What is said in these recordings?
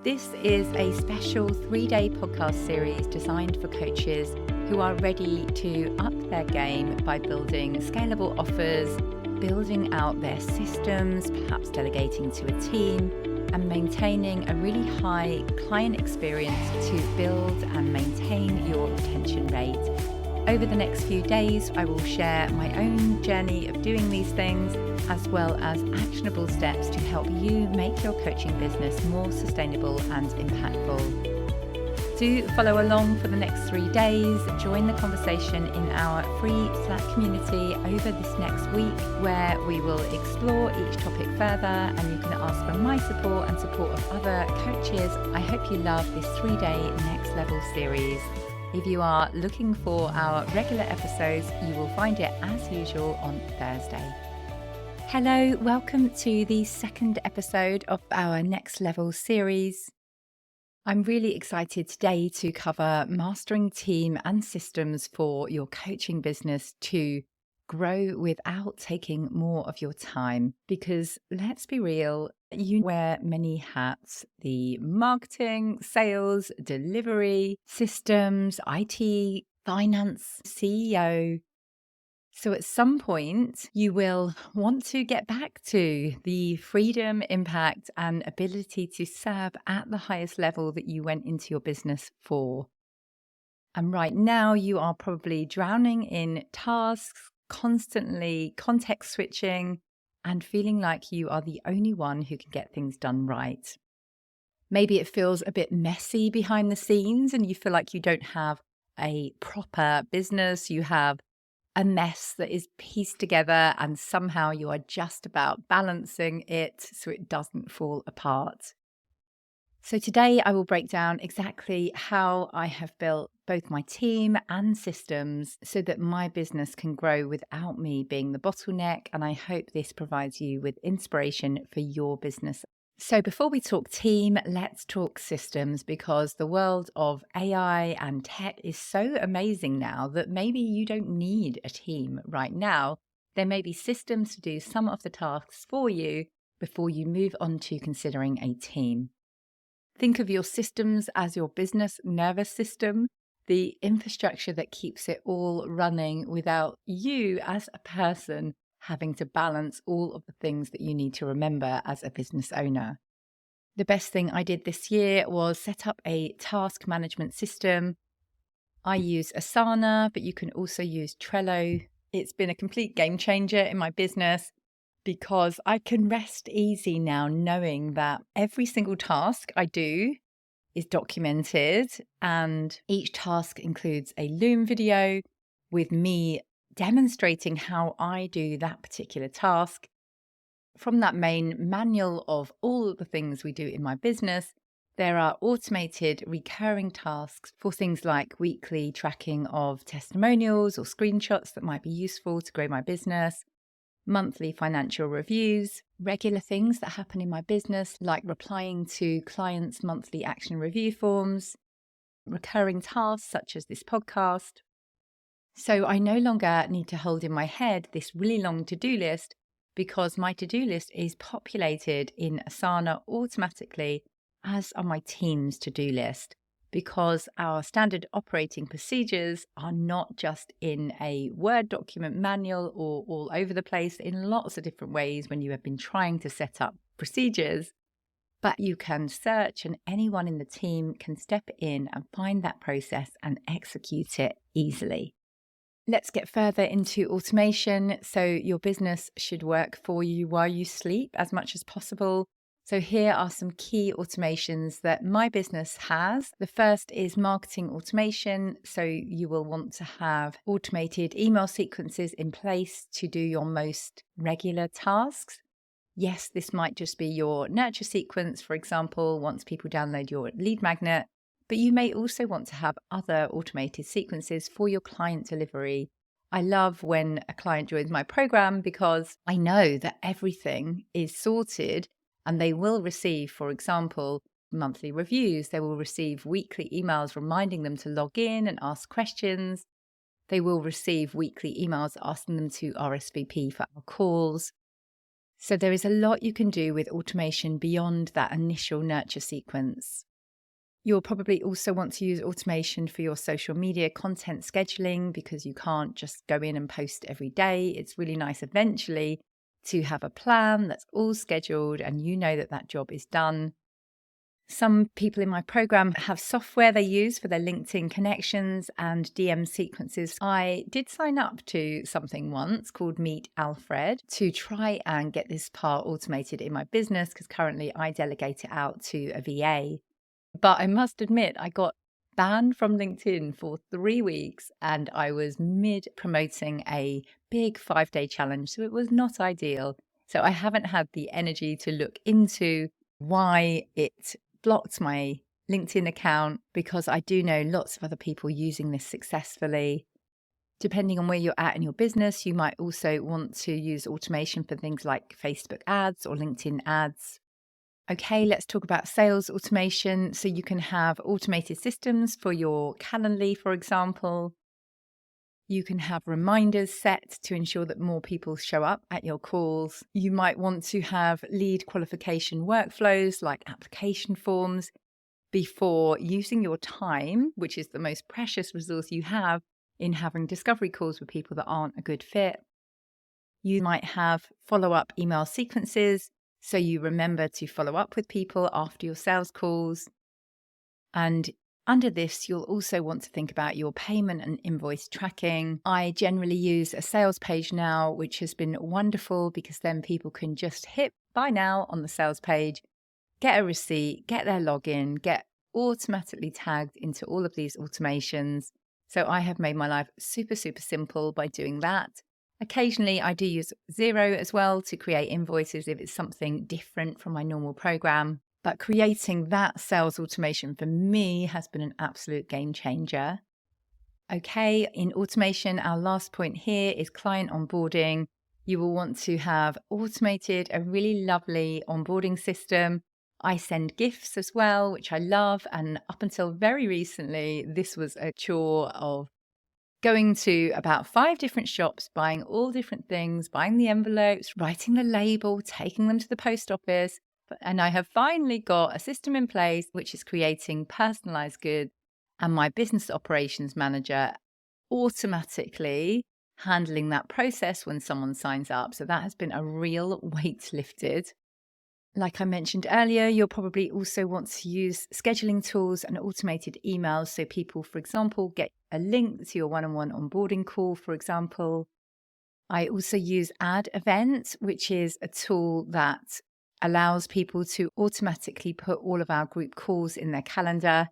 This is a special 3-day podcast series designed for coaches who are ready to up their game by building scalable offers, building out their systems, perhaps delegating to a team, and maintaining a really high client experience to build and maintain your retention rate. Over the next few days, I will share my own journey of doing these things, as well as actionable steps to help you make your coaching business more sustainable and impactful. Do follow along for the next 3 days. Join the conversation in our free Slack community over this next week, where we will explore each topic further and you can ask for my support and support of other coaches. I hope you love this 3-day Next Level series. If you are looking for our regular episodes, you will find it as usual on Thursday. Hello, welcome to the second episode of our Next Level series. I'm really excited today to cover mastering team and systems for your coaching business to grow without taking more of your time. Because let's be real, you wear many hats: the marketing, sales, delivery, systems, IT, finance, CEO. So at some point, you will want to get back to the freedom, impact, and ability to serve at the highest level that you went into your business for. And right now, you are probably drowning in tasks, constantly context switching, and feeling like you are the only one who can get things done right. Maybe it feels a bit messy behind the scenes and you feel like you don't have a proper business. You have a mess that is pieced together and somehow you are just about balancing it so it doesn't fall apart. So today I will break down exactly how I have built both my team and systems so that my business can grow without me being the bottleneck, and I hope this provides you with inspiration for your business. So before we talk team, let's talk systems, because the world of AI and tech is so amazing now that maybe you don't need a team right now. There may be systems to do some of the tasks for you before you move on to considering a team. Think of your systems as your business nervous system, the infrastructure that keeps it all running without you as a person having to balance all of the things that you need to remember as a business owner. The best thing I did this year was set up a task management system. I use Asana, but you can also use Trello. It's been a complete game changer in my business because I can rest easy now knowing that every single task I do is documented, and each task includes a Loom video with me demonstrating how I do that particular task. From that main manual of all of the things we do in my business, there are automated recurring tasks for things like weekly tracking of testimonials or screenshots that might be useful to grow my business, monthly financial reviews, regular things that happen in my business like replying to clients' monthly action review forms, recurring tasks such as this podcast. So I no longer need to hold in my head this really long to-do list, because my to-do list is populated in Asana automatically, as are my team's to-do list, because our standard operating procedures are not just in a Word document manual or all over the place in lots of different ways when you have been trying to set up procedures, but you can search and anyone in the team can step in and find that process and execute it easily. Let's get further into automation. So your business should work for you while you sleep as much as possible. So here are some key automations that my business has. The first is marketing automation. So you will want to have automated email sequences in place to do your most regular tasks. Yes, this might just be your nurture sequence, for example, once people download your lead magnet. But you may also want to have other automated sequences for your client delivery. I love when a client joins my program because I know that everything is sorted and they will receive, for example, monthly reviews. They will receive weekly emails reminding them to log in and ask questions. They will receive weekly emails asking them to RSVP for our calls. So there is a lot you can do with automation beyond that initial nurture sequence. You'll probably also want to use automation for your social media content scheduling because you can't just go in and post every day. It's really nice eventually to have a plan that's all scheduled and you know that that job is done. Some people in my program have software they use for their LinkedIn connections and DM sequences. I did sign up to something once called Meet Alfred to try and get this part automated in my business because currently I delegate it out to a VA. But I must admit, I got banned from LinkedIn for 3 weeks and I was mid promoting a big 5-day challenge. So it was not ideal. So I haven't had the energy to look into why it blocked my LinkedIn account because I do know lots of other people using this successfully. Depending on where you're at in your business, you might also want to use automation for things like Facebook ads or LinkedIn ads. Okay, let's talk about sales automation. So you can have automated systems for your Calendly, for example. You can have reminders set to ensure that more people show up at your calls. You might want to have lead qualification workflows like application forms before using your time, which is the most precious resource you have in having discovery calls with people that aren't a good fit. You might have follow-up email sequences, so you remember to follow up with people after your sales calls. And under this, you'll also want to think about your payment and invoice tracking. I generally use a sales page now, which has been wonderful because then people can just hit buy now on the sales page, get a receipt, get their login, get automatically tagged into all of these automations. So I have made my life super, super simple by doing that. Occasionally, I do use Xero as well to create invoices if it's something different from my normal program. But creating that sales automation for me has been an absolute game changer. Okay, in automation, our last point here is client onboarding. You will want to have automated a really lovely onboarding system. I send gifts as well, which I love. And up until very recently, this was a chore of going to about 5 different shops, buying all different things, buying the envelopes, writing the label, taking them to the post office. And I have finally got a system in place which is creating personalized goods and my business operations manager automatically handling that process when someone signs up. So that has been a real weight lifted. Like I mentioned earlier, you'll probably also want to use scheduling tools and automated emails. So people, for example, get a link to your one-on-one onboarding call, for example. I also use Add Event, which is a tool that allows people to automatically put all of our group calls in their calendar.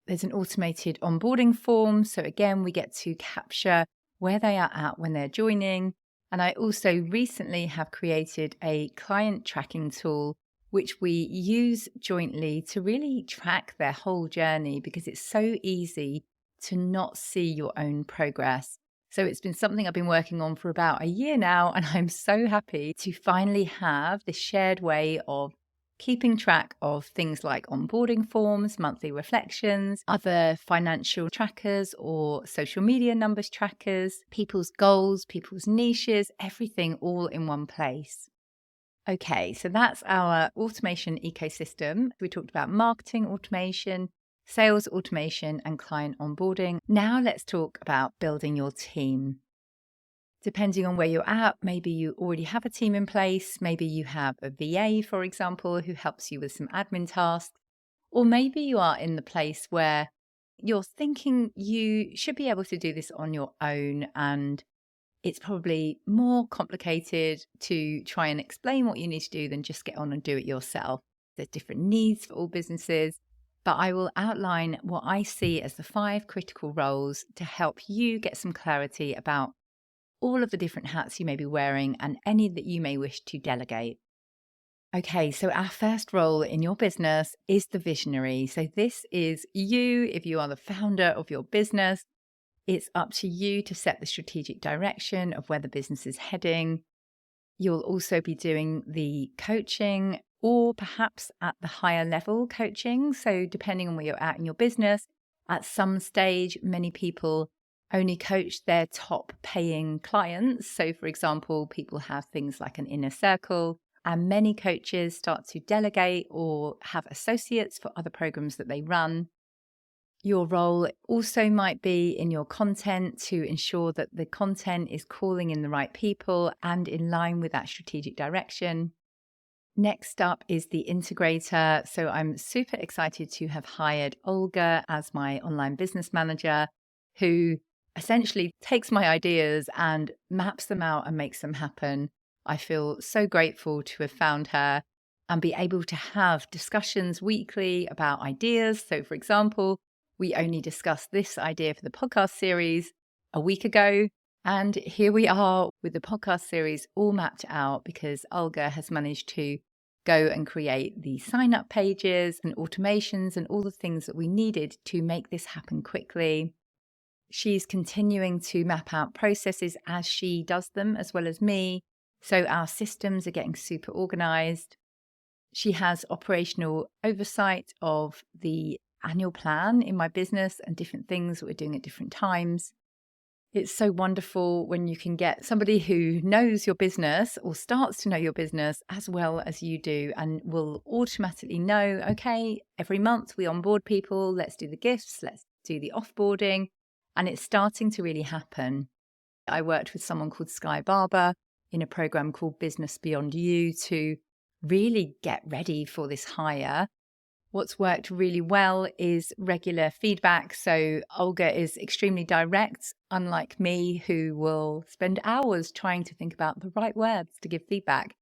There's an automated onboarding form. So again, we get to capture where they are at when they're joining. And I also recently have created a client tracking tool, which we use jointly to really track their whole journey because it's so easy to not see your own progress. So it's been something I've been working on for about a year now, and I'm so happy to finally have this shared way of keeping track of things like onboarding forms, monthly reflections, other financial trackers or social media numbers trackers, people's goals, people's niches, everything all in one place. Okay, so that's our automation ecosystem. We talked about marketing automation, sales automation, and client onboarding. Now let's talk about building your team. Depending on where you're at, maybe you already have a team in place. Maybe you have a VA, for example, who helps you with some admin tasks. Or maybe you are in the place where you're thinking you should be able to do this on your own, and it's probably more complicated to try and explain what you need to do than just get on and do it yourself. There's different needs for all businesses, but I will outline what I see as the 5 critical roles to help you get some clarity about all of the different hats you may be wearing and any that you may wish to delegate. Okay, so our first role in your business is the visionary. So this is you, if you are the founder of your business. It's up to you to set the strategic direction of where the business is heading. You'll also be doing the coaching or perhaps at the higher level coaching. So depending on where you're at in your business, at some stage, many people only coach their top paying clients. So, for example, people have things like an inner circle, and many coaches start to delegate or have associates for other programs that they run. Your role also might be in your content to ensure that the content is calling in the right people and in line with that strategic direction. Next up is the integrator. So I'm super excited to have hired Olga as my online business manager, who essentially takes my ideas and maps them out and makes them happen. I feel so grateful to have found her and be able to have discussions weekly about ideas. So, for example, we only discussed this idea for the podcast series a week ago. And here we are with the podcast series all mapped out because Olga has managed to go and create the sign-up pages and automations and all the things that we needed to make this happen quickly. She's continuing to map out processes as she does them, as well as me. So our systems are getting super organized. She has operational oversight of the annual plan in my business and different things that we're doing at different times. It's so wonderful when you can get somebody who knows your business or starts to know your business as well as you do and will automatically know, okay, every month we onboard people, let's do the gifts, let's do the offboarding. And it's starting to really happen. I worked with someone called Sky Barber in a program called Business Beyond You to really get ready for this hire. What's worked really well is regular feedback. So Olga is extremely direct, unlike me, who will spend hours trying to think about the right words to give feedback.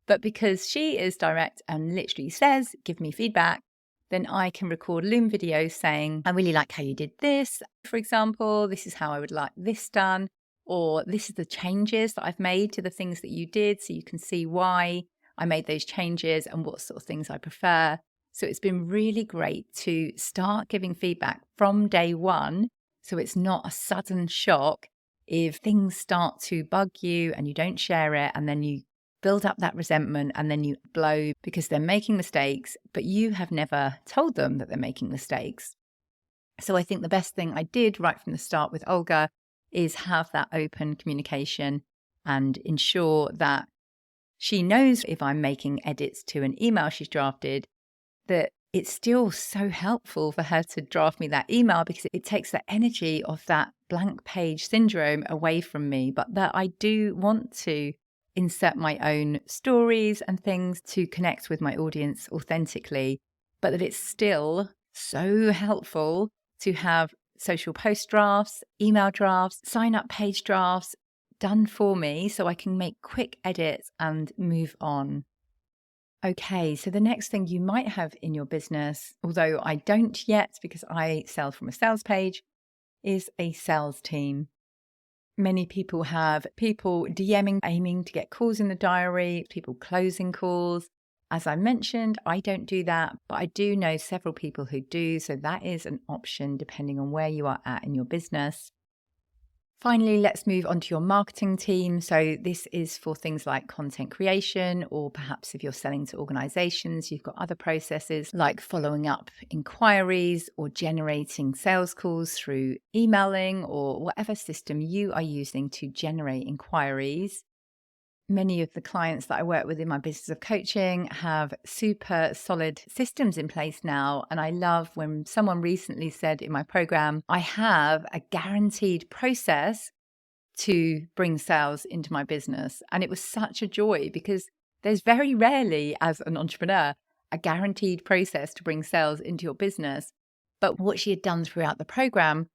But because she is direct and literally says, give me feedback, then I can record Loom videos saying, I really like how you did this. For example, this is how I would like this done, or this is the changes that I've made to the things that you did. So you can see why I made those changes and what sort of things I prefer. So it's been really great to start giving feedback from day one. So it's not a sudden shock if things start to bug you and you don't share it and then you build up that resentment and then you blow because they're making mistakes, but you have never told them that they're making mistakes. So I think the best thing I did right from the start with Olga is have that open communication and ensure that she knows if I'm making edits to an email she's drafted, that it's still so helpful for her to draft me that email because it takes the energy of that blank page syndrome away from me, but that I do want to insert my own stories and things to connect with my audience authentically, but that it's still so helpful to have social post drafts, email drafts, sign up page drafts done for me so I can make quick edits and move on. Okay, so the next thing you might have in your business, although I don't yet because I sell from a sales page, is a sales team. Many people have people DMing, aiming to get calls in the diary, people closing calls. As I mentioned, I don't do that, but I do know several people who do. So that is an option depending on where you are at in your business. Finally, let's move on to your marketing team. So this is for things like content creation, or perhaps if you're selling to organizations, you've got other processes like following up inquiries or generating sales calls through emailing or whatever system you are using to generate inquiries. Many of the clients that I work with in my business of coaching have super solid systems in place now. And I love when someone recently said in my program, I have a guaranteed process to bring sales into my business. And it was such a joy because there's very rarely, as an entrepreneur, a guaranteed process to bring sales into your business. But what she had done throughout the program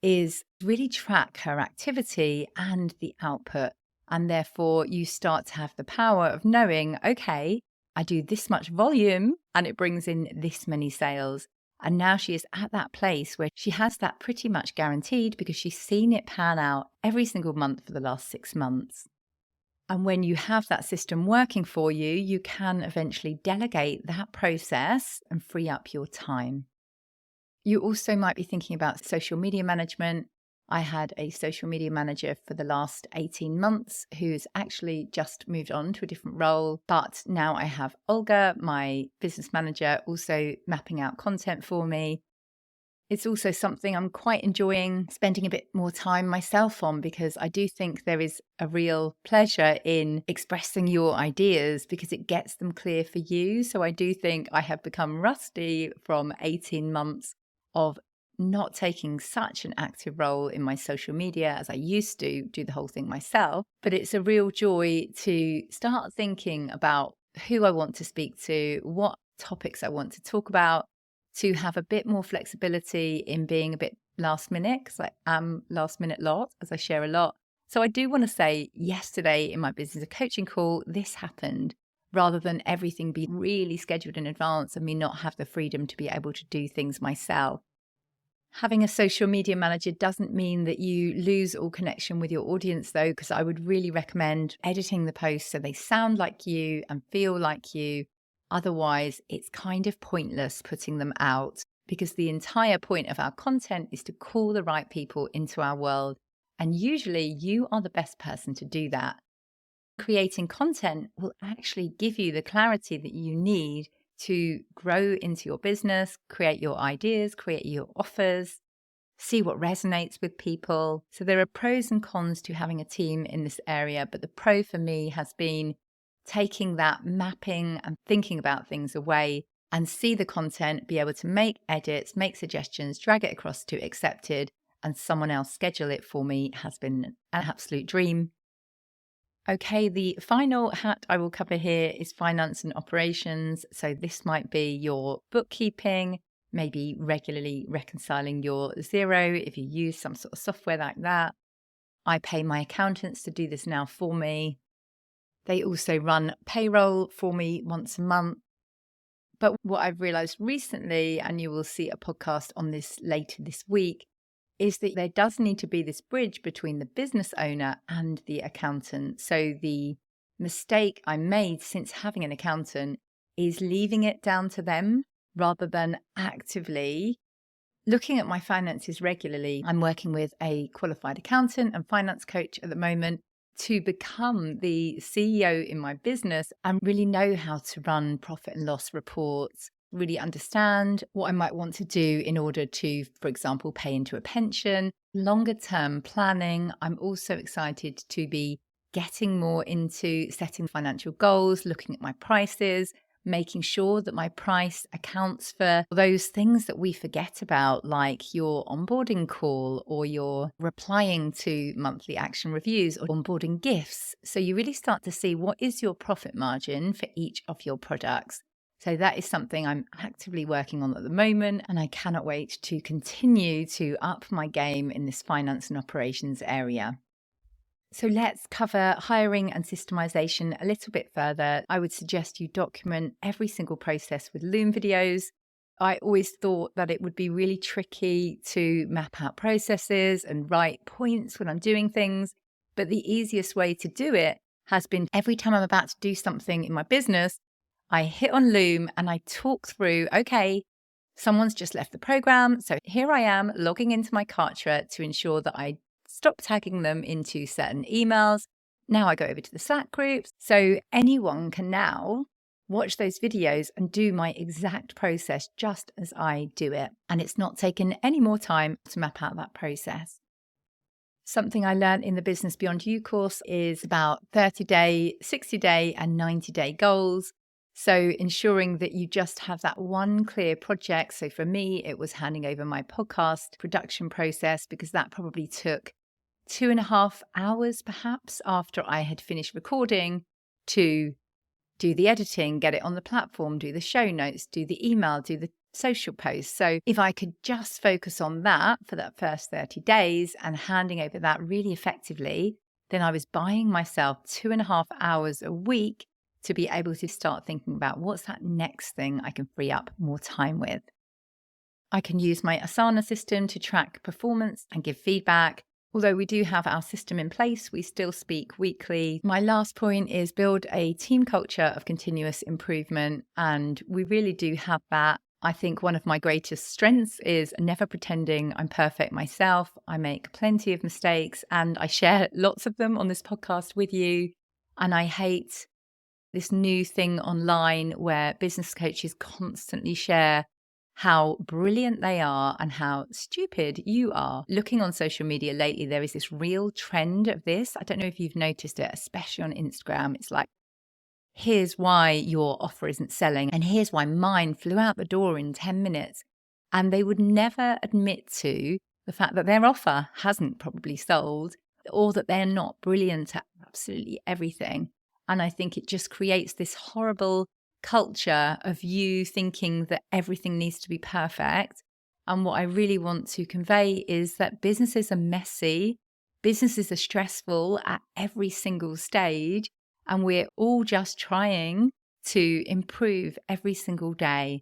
is really track her activity and the output. And therefore, you start to have the power of knowing, okay, I do this much volume and it brings in this many sales. And now she is at that place where she has that pretty much guaranteed because she's seen it pan out every single month for the last 6 months. And when you have that system working for you, you can eventually delegate that process and free up your time. You also might be thinking about social media management. I had a social media manager for the last 18 months who's actually just moved on to a different role. But now I have Olga, my business manager, also mapping out content for me. It's also something I'm quite enjoying spending a bit more time myself on, because I do think there is a real pleasure in expressing your ideas because it gets them clear for you. So I do think I have become rusty from 18 months of not taking such an active role in my social media as I used to do the whole thing myself. But it's a real joy to start thinking about who I want to speak to, what topics I want to talk about, to have a bit more flexibility in being a bit last minute, because I am last minute lot, as I share a lot. So I do want to say, yesterday in my business coaching call, this happened, rather than everything be really scheduled in advance and me not have the freedom to be able to do things myself. Having a social media manager doesn't mean that you lose all connection with your audience, though, because I would really recommend editing the posts so they sound like you and feel like you. Otherwise, it's kind of pointless putting them out, because the entire point of our content is to call the right people into our world. And usually you are the best person to do that. Creating content will actually give you the clarity that you need to grow into your business, create your ideas, create your offers, see what resonates with people. So there are pros and cons to having a team in this area, but the pro for me has been taking that mapping and thinking about things away and see the content, be able to make edits, make suggestions, drag it across to accepted, and someone else schedule it for me has been an absolute dream. Okay, the final hat I will cover here is finance and operations. So this might be your bookkeeping, maybe regularly reconciling your Xero if you use some sort of software like that. I pay my accountants to do this now for me. They also run payroll for me once a month. But what I've realized recently, and you will see a podcast on this later this week, is that there does need to be this bridge between the business owner and the accountant. So the mistake I made since having an accountant is leaving it down to them rather than actively looking at my finances regularly. I'm working with a qualified accountant and finance coach at the moment to become the CEO in my business and really know how to run profit and loss reports, really understand what I might want to do in order to, for example, pay into a pension, longer term planning. I'm also excited to be getting more into setting financial goals, looking at my prices, making sure that my price accounts for those things that we forget about, like your onboarding call or your replying to monthly action reviews or onboarding gifts. So you really start to see what is your profit margin for each of your products. So that is something I'm actively working on at the moment, and I cannot wait to continue to up my game in this finance and operations area. So let's cover hiring and systemization a little bit further. I would suggest you document every single process with Loom videos. I always thought that it would be really tricky to map out processes and write points when I'm doing things. But the easiest way to do it has been every time I'm about to do something in my business, I hit on Loom and I talk through, okay, someone's just left the program. So here I am logging into my Kartra to ensure that I stop tagging them into certain emails. Now I go over to the Slack groups. So anyone can now watch those videos and do my exact process just as I do it. And it's not taken any more time to map out that process. Something I learned in the Business Beyond You course is about 30-day, 60-day, and 90-day goals. So ensuring that you just have that one clear project. So for me, it was handing over my podcast production process, because that probably took 2.5 hours perhaps after I had finished recording to do the editing, get it on the platform, do the show notes, do the email, do the social posts. So if I could just focus on that for that first 30 days and handing over that really effectively, then I was buying myself 2.5 hours a week to be able to start thinking about what's that next thing I can free up more time with. I can use my Asana system to track performance and give feedback. Although we do have our system in place, we still speak weekly. My last point is build a team culture of continuous improvement, and we really do have that. I think one of my greatest strengths is never pretending I'm perfect myself. I make plenty of mistakes and I share lots of them on this podcast with you. And I hate this new thing online where business coaches constantly share how brilliant they are and how stupid you are. Looking on social media lately, there is this real trend of this. I don't know if you've noticed it, especially on Instagram. It's like, here's why your offer isn't selling, and here's why mine flew out the door in 10 minutes. And they would never admit to the fact that their offer hasn't probably sold, or that they're not brilliant at absolutely everything. And I think it just creates this horrible culture of you thinking that everything needs to be perfect. And what I really want to convey is that businesses are messy, businesses are stressful at every single stage, and we're all just trying to improve every single day.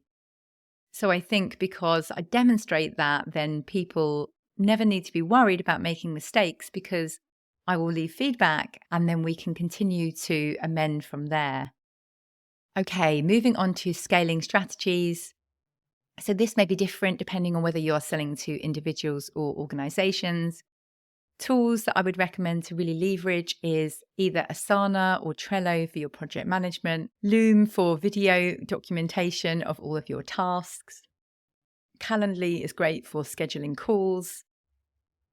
So I think because I demonstrate that, then people never need to be worried about making mistakes, because I will leave feedback and then we can continue to amend from there. Okay, moving on to scaling strategies. So this may be different depending on whether you're selling to individuals or organizations. Tools that I would recommend to really leverage is either Asana or Trello for your project management, Loom for video documentation of all of your tasks. Calendly is great for scheduling calls.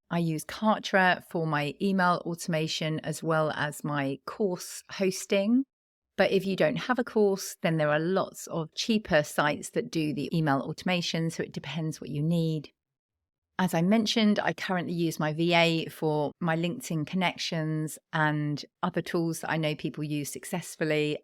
I use Kartra for my email automation as well as my course hosting. But if you don't have a course, then there are lots of cheaper sites that do the email automation, so it depends what you need. As I mentioned, I currently use my VA for my LinkedIn connections and other tools that I know people use successfully,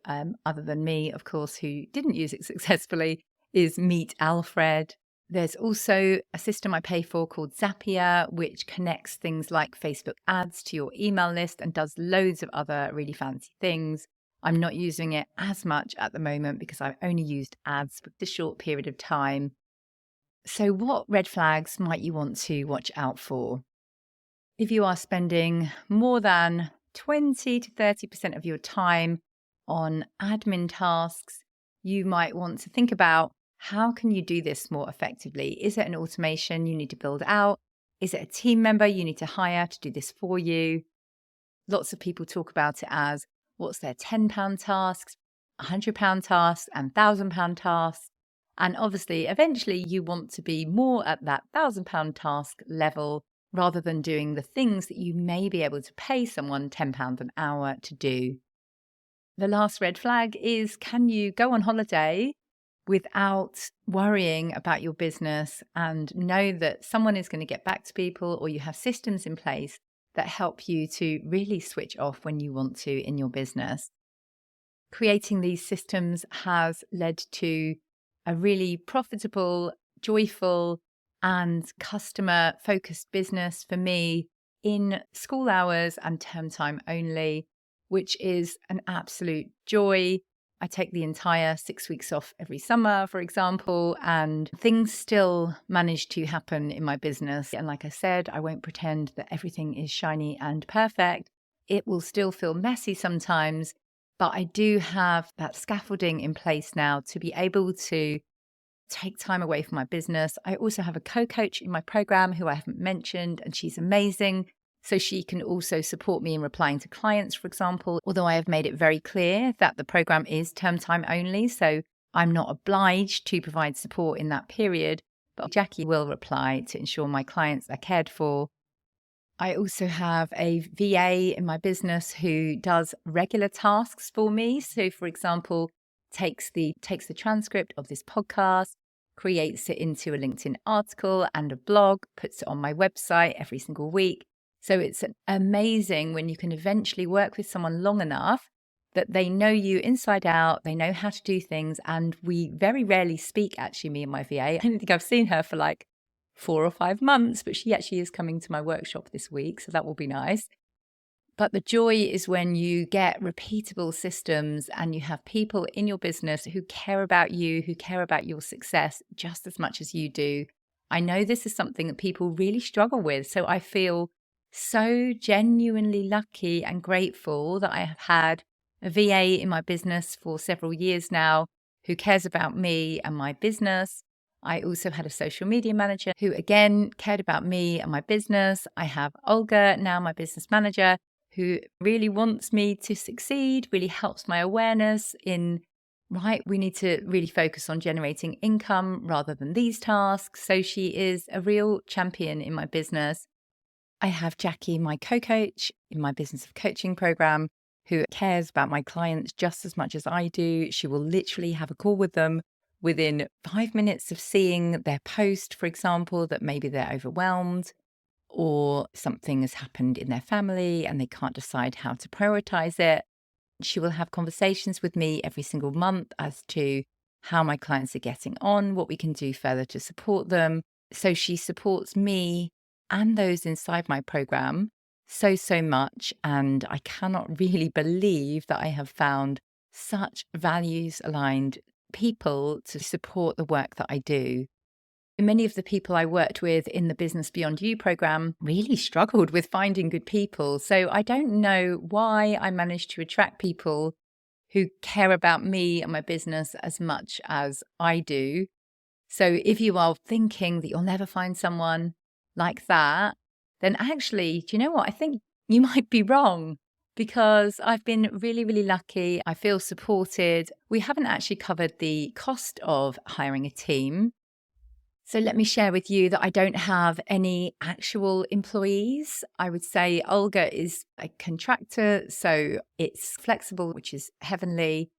other than me, of course, who didn't use it successfully, is Meet Alfred. There's also a system I pay for called Zapier, which connects things like Facebook ads to your email list and does loads of other really fancy things. I'm not using it as much at the moment because I've only used ads for a short period of time. So what red flags might you want to watch out for? If you are spending more than 20 to 30% of your time on admin tasks, you might want to think about, how can you do this more effectively? Is it an automation you need to build out? Is it a team member you need to hire to do this for you? Lots of people talk about it as, what's their £10 tasks, £100 tasks, and £1,000 tasks. And obviously, eventually you want to be more at that £1,000 task level rather than doing the things that you may be able to pay someone £10 an hour to do. The last red flag is, can you go on holiday without worrying about your business and know that someone is going to get back to people, or you have systems in place that help you to really switch off when you want to in your business? Creating these systems has led to a really profitable, joyful, and customer-focused business for me in school hours and term time only, which is an absolute joy. I take the entire 6 weeks off every summer, for example, and things still manage to happen in my business. And like I said, I won't pretend that everything is shiny and perfect. It will still feel messy sometimes, but I do have that scaffolding in place now to be able to take time away from my business. I also have a co-coach in my program who I haven't mentioned, and she's amazing. So she can also support me in replying to clients, for example, although I have made it very clear that the program is term time only. So I'm not obliged to provide support in that period, but Jackie will reply to ensure my clients are cared for. I also have a VA in my business who does regular tasks for me. So, for example, takes the transcript of this podcast, creates it into a LinkedIn article and a blog, puts it on my website every single week. So it's amazing when you can eventually work with someone long enough that they know you inside out, they know how to do things. And we very rarely speak, actually, me and my VA. I don't think I've seen her for like 4 or 5 months, but she actually is coming to my workshop this week, so that will be nice. But the joy is when you get repeatable systems and you have people in your business who care about you, who care about your success just as much as you do. I know this is something that people really struggle with, so I feel so genuinely lucky and grateful that I have had a VA in my business for several years now who cares about me and my business. I also had a social media manager who, again, cared about me and my business. I have Olga, now my business manager, who really wants me to succeed, really helps my awareness in right? We need to really focus on generating income rather than these tasks. So she is a real champion in my business. I have Jackie, my co-coach in my business of coaching program, who cares about my clients just as much as I do. She will literally have a call with them within 5 minutes of seeing their post, for example, that maybe they're overwhelmed or something has happened in their family and they can't decide how to prioritize it. She will have conversations with me every single month as to how my clients are getting on, what we can do further to support them. So she supports me and those inside my program so much. And I cannot really believe that I have found such values aligned people to support the work that I do. Many of the people I worked with in the Business Beyond You program really struggled with finding good people. So I don't know why I managed to attract people who care about me and my business as much as I do. So if you are thinking that you'll never find someone like that, then actually, do you know what? I think you might be wrong, because I've been really lucky. I feel supported. We haven't actually covered the cost of hiring a team. So let me share with you that I don't have any actual employees. I would say Olga is a contractor, so it's flexible, which is heavenly.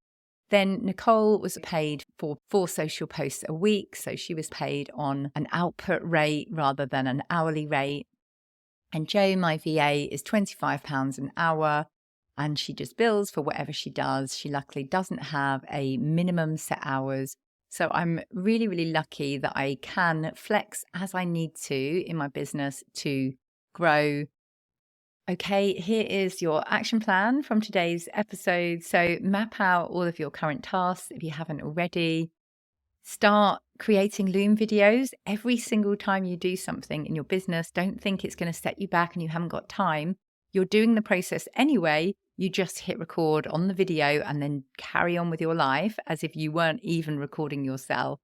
Then Nicole was paid for 4 social posts a week. So she was paid on an output rate rather than an hourly rate. And Jo, my VA, is £25 an hour and she just bills for whatever she does. She luckily doesn't have a minimum set hours. So I'm really lucky that I can flex as I need to in my business to grow. Okay, here is your action plan from today's episode. So map out all of your current tasks if you haven't already. Start creating Loom videos every single time you do something in your business. Don't think it's going to set you back and you haven't got time. You're doing the process anyway. You just hit record on the video and then carry on with your life as if you weren't even recording yourself.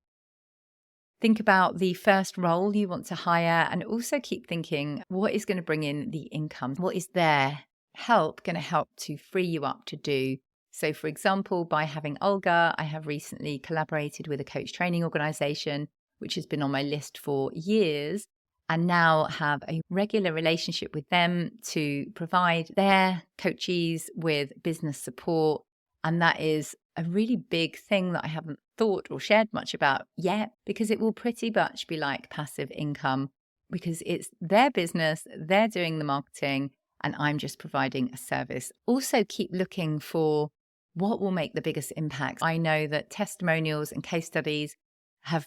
Think about the first role you want to hire and also keep thinking, what is going to bring in the income? What is their help going to help to free you up to do? So, for example, by having Olga, I have recently collaborated with a coach training organization, which has been on my list for years, and now have a regular relationship with them to provide their coachees with business support. And that is a really big thing that I haven't thought or shared much about yet, because it will pretty much be like passive income, because it's their business, they're doing the marketing, and I'm just providing a service. Also, keep looking for what will make the biggest impact. I know that testimonials and case studies have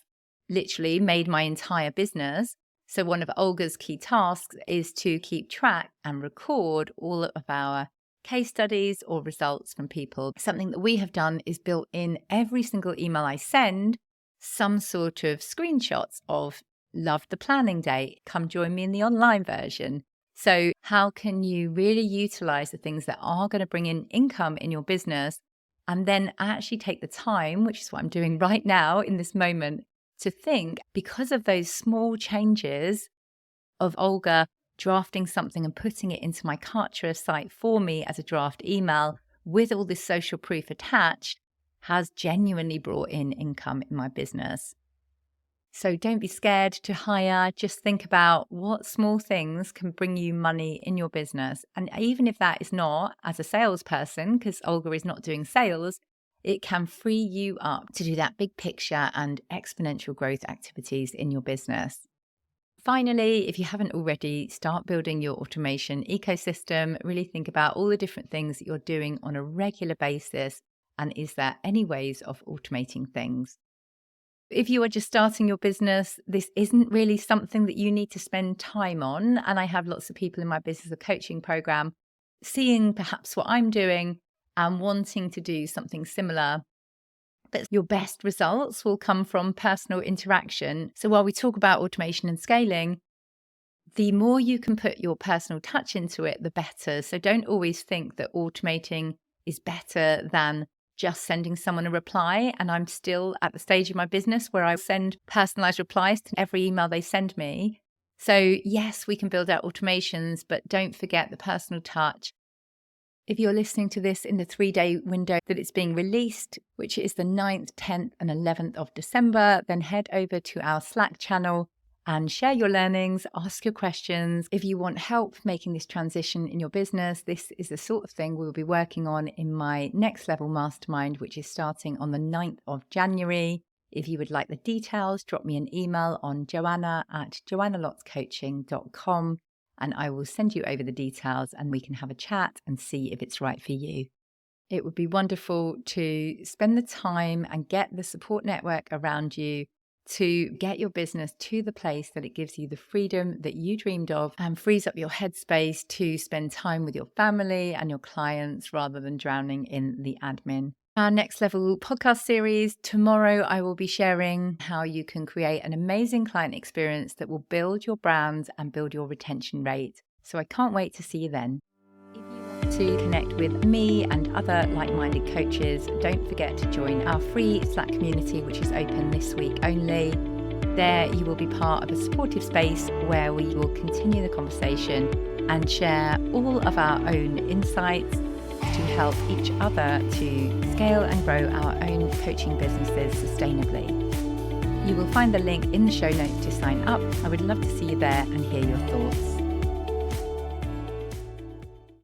literally made my entire business. So one of Olga's key tasks is to keep track and record all of our case studies or results from people. Something that we have done is built in every single email I send some sort of screenshots of loved the planning day, come join me in the online version. So how can you really utilize the things that are going to bring in income in your business, and then actually take the time, which is what I'm doing right now in this moment, to think, because of those small changes of Olga drafting something and putting it into my Kartra site for me as a draft email with all this social proof attached, has genuinely brought in income in my business. So don't be scared to hire. Just think about what small things can bring you money in your business. And even if that is not as a salesperson, because Olga is not doing sales, it can free you up to do that big picture and exponential growth activities in your business. Finally, if you haven't already, start building your automation ecosystem. Really think about all the different things that you're doing on a regular basis. And is there any ways of automating things? If you are just starting your business, this isn't really something that you need to spend time on. And I have lots of people in my business of coaching program seeing perhaps what I'm doing and wanting to do something similar. But your best results will come from personal interaction. So while we talk about automation and scaling, the more you can put your personal touch into it, the better. So don't always think that automating is better than just sending someone a reply. And I'm still at the stage of my business where I send personalized replies to every email they send me. So yes, we can build out automations, but don't forget the personal touch. If you're listening to this in the 3-day window that it's being released, which is the 9th, 10th and 11th of December, then head over to our Slack channel and share your learnings, ask your questions. If you want help making this transition in your business, this is the sort of thing we'll be working on in my next level mastermind, which is starting on the 9th of January. If you would like the details, drop me an email on joanna@joannalottscoaching.com and I will send you over the details and we can have a chat and see if it's right for you. It would be wonderful to spend the time and get the support network around you to get your business to the place that it gives you the freedom that you dreamed of and frees up your headspace to spend time with your family and your clients rather than drowning in the admin. Our next level podcast series, tomorrow I will be sharing how you can create an amazing client experience that will build your brand and build your retention rate. So I can't wait to see you then. To connect with me and other like-minded coaches, don't forget to join our free Slack community, which is open this week only. There you will be part of a supportive space where we will continue the conversation and share all of our own insights to help each other to scale and grow our own coaching businesses sustainably. You will find the link in the show notes to sign up. I would love to see you there and hear your thoughts.